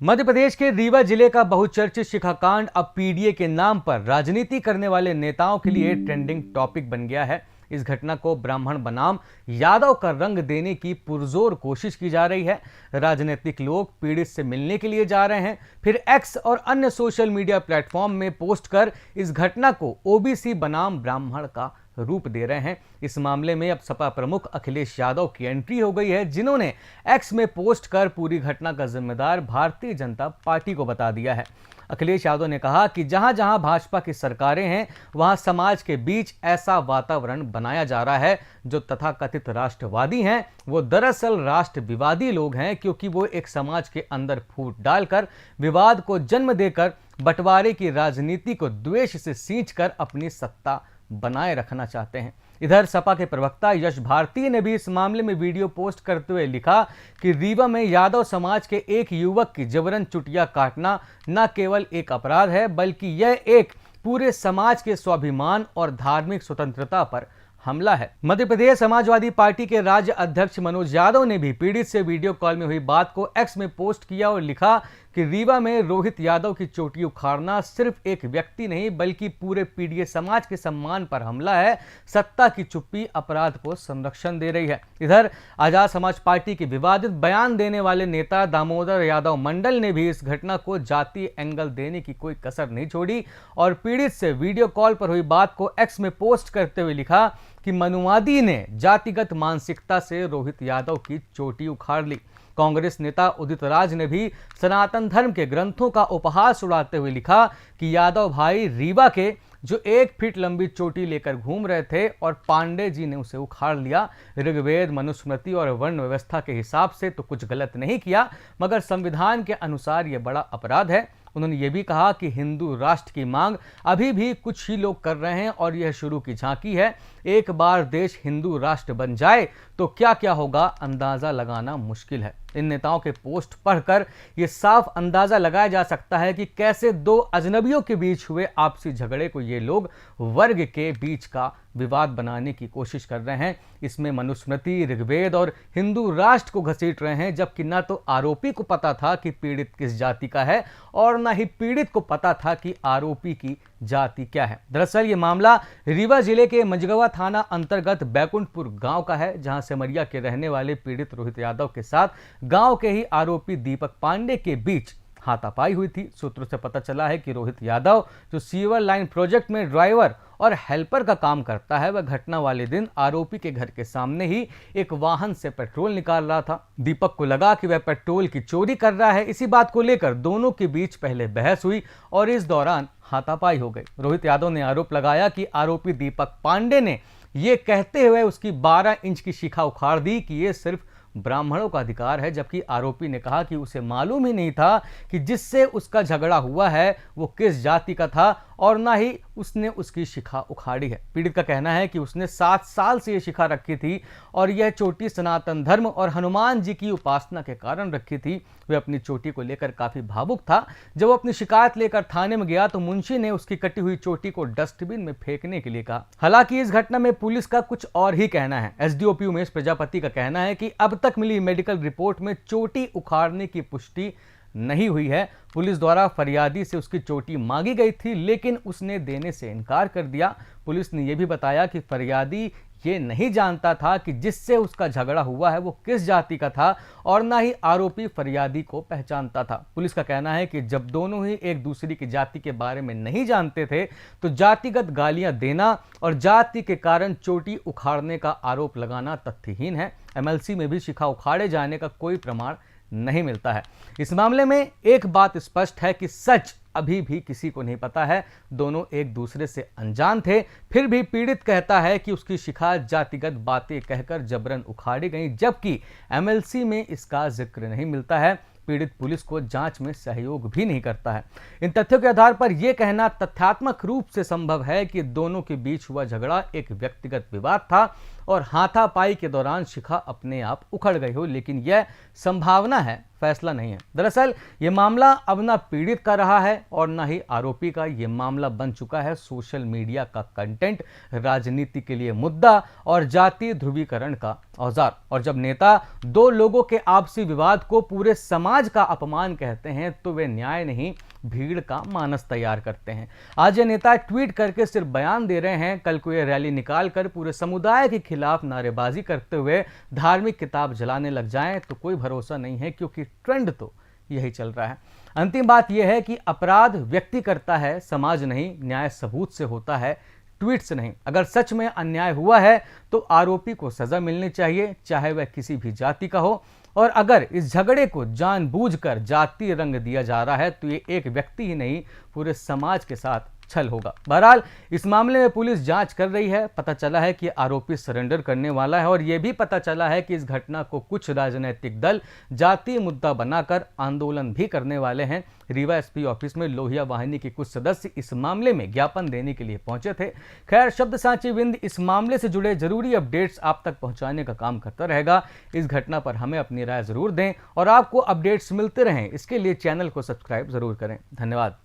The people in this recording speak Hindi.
मध्य प्रदेश के रीवा जिले का बहुचर्चित शिखाकांड अब पीडीए के नाम पर राजनीति करने वाले नेताओं के लिए ट्रेंडिंग टॉपिक बन गया है। इस घटना को ब्राह्मण बनाम यादव का रंग देने की पुरजोर कोशिश की जा रही है। राजनीतिक लोग पीड़ित से मिलने के लिए जा रहे हैं, फिर एक्स और अन्य सोशल मीडिया प्लेटफॉर्म में पोस्ट कर इस घटना को ओबीसी बनाम ब्राह्मण का रूप दे रहे हैं। इस मामले में अब सपा प्रमुख अखिलेश यादव की एंट्री हो गई है, जिन्होंने एक्स में पोस्ट कर पूरी घटना का जिम्मेदार भारतीय जनता पार्टी को बता दिया है। अखिलेश यादव ने कहा कि जहां जहां भाजपा की सरकारें हैं, वहां समाज के बीच ऐसा वातावरण बनाया जा रहा है जो तथाकथित राष्ट्रवादी हैं, वो दरअसल राष्ट्र विवादी लोग हैं, क्योंकि वो एक समाज के अंदर फूट डालकर विवाद को जन्म देकर बंटवारे की राजनीति को द्वेष से सींचकर अपनी सत्ता बनाए रखना चाहते हैं। इधर सपा के प्रवक्ता यश भारती ने भी इस मामले में वीडियो पोस्ट करते हुए लिखा कि रीवा में यादव समाज के एक युवक की जबरन चुटिया काटना न केवल एक अपराध है, बल्कि यह एक पूरे समाज के स्वाभिमान और धार्मिक स्वतंत्रता पर हमला है। मध्य प्रदेश समाजवादी पार्टी के राज्य अध्यक्ष मनोज यादव ने भी पीड़ित से वीडियो कॉल में हुई बात को एक्स में पोस्ट किया और लिखा कि रीवा में रोहित यादव की चोटी उखाड़ना सिर्फ एक व्यक्ति नहीं, बल्कि पूरे पीडीए समाज के सम्मान पर हमला है। सत्ता की चुप्पी अपराध को संरक्षण दे रही है। इधर आजाद समाज पार्टी के विवादित बयान देने वाले नेता दामोदर यादव मंडल ने भी इस घटना को जातीय एंगल देने की कोई कसर नहीं छोड़ी और पीड़ित से वीडियो कॉल पर हुई बात को एक्स में पोस्ट करते हुए लिखा कि मनुवादी ने जातिगत मानसिकता से रोहित यादव की चोटी उखाड़ ली। कांग्रेस नेता उदित राज ने भी सनातन धर्म के ग्रंथों का उपहास उड़ाते हुए लिखा कि यादव भाई रीवा के जो 1 फीट लंबी चोटी लेकर घूम रहे थे और पांडे जी ने उसे उखाड़ लिया। ऋग्वेद, मनुस्मृति और वर्ण व्यवस्था के हिसाब से तो कुछ गलत नहीं किया, मगर संविधान के अनुसार यह बड़ा अपराध है। उन्होंने ये भी कहा कि हिंदू राष्ट्र की मांग अभी भी कुछ ही लोग कर रहे हैं और यह शुरू की झांकी है। एक बार देश हिंदू राष्ट्र बन जाए तो क्या क्या होगा, अंदाजा लगाना मुश्किल है। इन नेताओं के पोस्ट पढ़कर यह साफ अंदाजा लगाया जा सकता है कि कैसे दो अजनबियों के बीच हुए आपसी झगड़े को ये लोग वर्ग के बीच का विवाद बनाने की कोशिश कर रहे हैं। इसमें मनुस्मृति, ऋग्वेद और हिंदू राष्ट्र को घसीट रहे हैं, जबकि न तो आरोपी को पता था कि पीड़ित किस जाति का है और न ही पीड़ित को पता था कि आरोपी की जाति क्या है। दरअसल ये मामला रीवा जिले के मझगवा थाना अंतर्गत बैकुंठपुर गांव का है, जहां सेमरिया के रहने वाले पीड़ित रोहित यादव के साथ गांव के ही आरोपी दीपक पांडे के बीच हाथापाई हुई थी। सूत्रों से पता चला है कि रोहित यादव, जो सीवर लाइन प्रोजेक्ट में ड्राइवर और हेल्पर का काम करता है, वह घटना वाले दिन आरोपी के घर के सामने ही एक वाहन से पेट्रोल निकाल रहा था। दीपक को लगा कि वह पेट्रोल की चोरी कर रहा है। इसी बात को लेकर दोनों के बीच पहले बहस हुई और इस दौरान हाथापाई हो गई। रोहित यादव ने आरोप लगाया कि आरोपी दीपक पांडे ने यह कहते हुए उसकी 12 इंच की शिखा उखाड़ दी कि यह सिर्फ ब्राह्मणों का अधिकार है, जबकि आरोपी ने कहा कि उसे मालूम ही नहीं था कि जिससे उसका झगड़ा हुआ है वो किस जाति का था और ना ही उसने उसकी शिखा उखाड़ी है। पीड़ित का कहना है कि उसने 7 साल से यह शिखा रखी थी और यह चोटी सनातन धर्म और हनुमान जी की उपासना के कारण रखी थी। वह अपनी चोटी को लेकर काफी भावुक था। जब वो अपनी शिकायत लेकर थाने में गया तो मुंशी ने उसकी कटी हुई चोटी को डस्टबिन में फेंकने के लिए कहा। हालांकि इस घटना में पुलिस का कुछ और ही कहना है। एसडीओपी उमेश प्रजापति का कहना है कि अब तक मिली मेडिकल रिपोर्ट में चोटी उखाड़ने की पुष्टि नहीं हुई है। पुलिस द्वारा फरियादी से उसकी चोटी मांगी गई थी, लेकिन उसने देने से इनकार कर दिया। पुलिस ने यह भी बताया कि फरियादी ये नहीं जानता था कि जिससे उसका झगड़ा हुआ है वो किस जाति का था और ना ही आरोपी फरियादी को पहचानता था। पुलिस का कहना है कि जब दोनों ही एक दूसरे की जाति के बारे में नहीं जानते थे तो जातिगत गालियां देना और जाति के कारण चोटी उखाड़ने का आरोप लगाना तथ्यहीन है। एमएलसी में भी शिखा उखाड़े जाने का कोई प्रमाण नहीं मिलता है। इस मामले में एक बात स्पष्ट है कि सच अभी भी किसी को नहीं पता है। दोनों एक दूसरे से अनजान थे, फिर भी पीड़ित कहता है कि उसकी शिखा जातिगत बातें कहकर जबरन उखाड़ी गई, जबकि एमएलसी में इसका जिक्र नहीं मिलता है। पीड़ित पुलिस को जांच में सहयोग भी नहीं करता है। इन तथ्यों के आधार पर यह कहना तथ्यात्मक रूप से संभव है कि दोनों के बीच हुआ झगड़ा एक व्यक्तिगत विवाद था और हाथापाई के दौरान शिखा अपने आप उखड़ गई हो, लेकिन यह संभावना है, फैसला नहीं है। दरअसल ये मामला अब ना पीड़ित का रहा है और ना ही आरोपी का। ये मामला बन चुका है सोशल मीडिया का कंटेंट, राजनीति के लिए मुद्दा और जातीय ध्रुवीकरण का औजार। और जब नेता दो लोगों के आपसी विवाद को पूरे समाज का अपमान कहते हैं तो वे न्याय नहीं, भीड़ का मानस तैयार करते हैं। आज ये नेता ट्वीट करके सिर्फ बयान दे रहे हैं, कल को ये रैली निकालकर पूरे समुदाय के खिलाफ नारेबाजी करते हुए धार्मिक किताब जलाने लग जाएं तो कोई भरोसा नहीं है, क्योंकि ट्रेंड तो यही चल रहा है। अंतिम बात यह है कि अपराध व्यक्ति करता है, समाज नहीं। न्याय सबूत से होता है, ट्वीट से नहीं। अगर सच में अन्याय हुआ है तो आरोपी को सजा मिलनी चाहिए, चाहे वह किसी भी जाति का हो। और अगर इस झगड़े को जानबूझकर जातीय रंग दिया जा रहा है तो ये एक व्यक्ति ही नहीं, पूरे समाज के साथ छल होगा। बहरहाल इस मामले में पुलिस जांच कर रही है। पता चला है कि आरोपी सरेंडर करने वाला है और यह भी पता चला है कि इस घटना को कुछ राजनीतिक दल जातीय मुद्दा बनाकर आंदोलन भी करने वाले हैं। रीवा एसपी ऑफिस में लोहिया वाहिनी के कुछ सदस्य इस मामले में ज्ञापन देने के लिए पहुंचे थे। खैर, शब्द सांची विंद इस मामले से जुड़े जरूरी अपडेट्स आप तक पहुंचाने का काम करता रहेगा। इस घटना पर हमें अपनी राय जरूर दें और आपको अपडेट्स मिलते रहें, इसके लिए चैनल को सब्सक्राइब जरूर करें। धन्यवाद।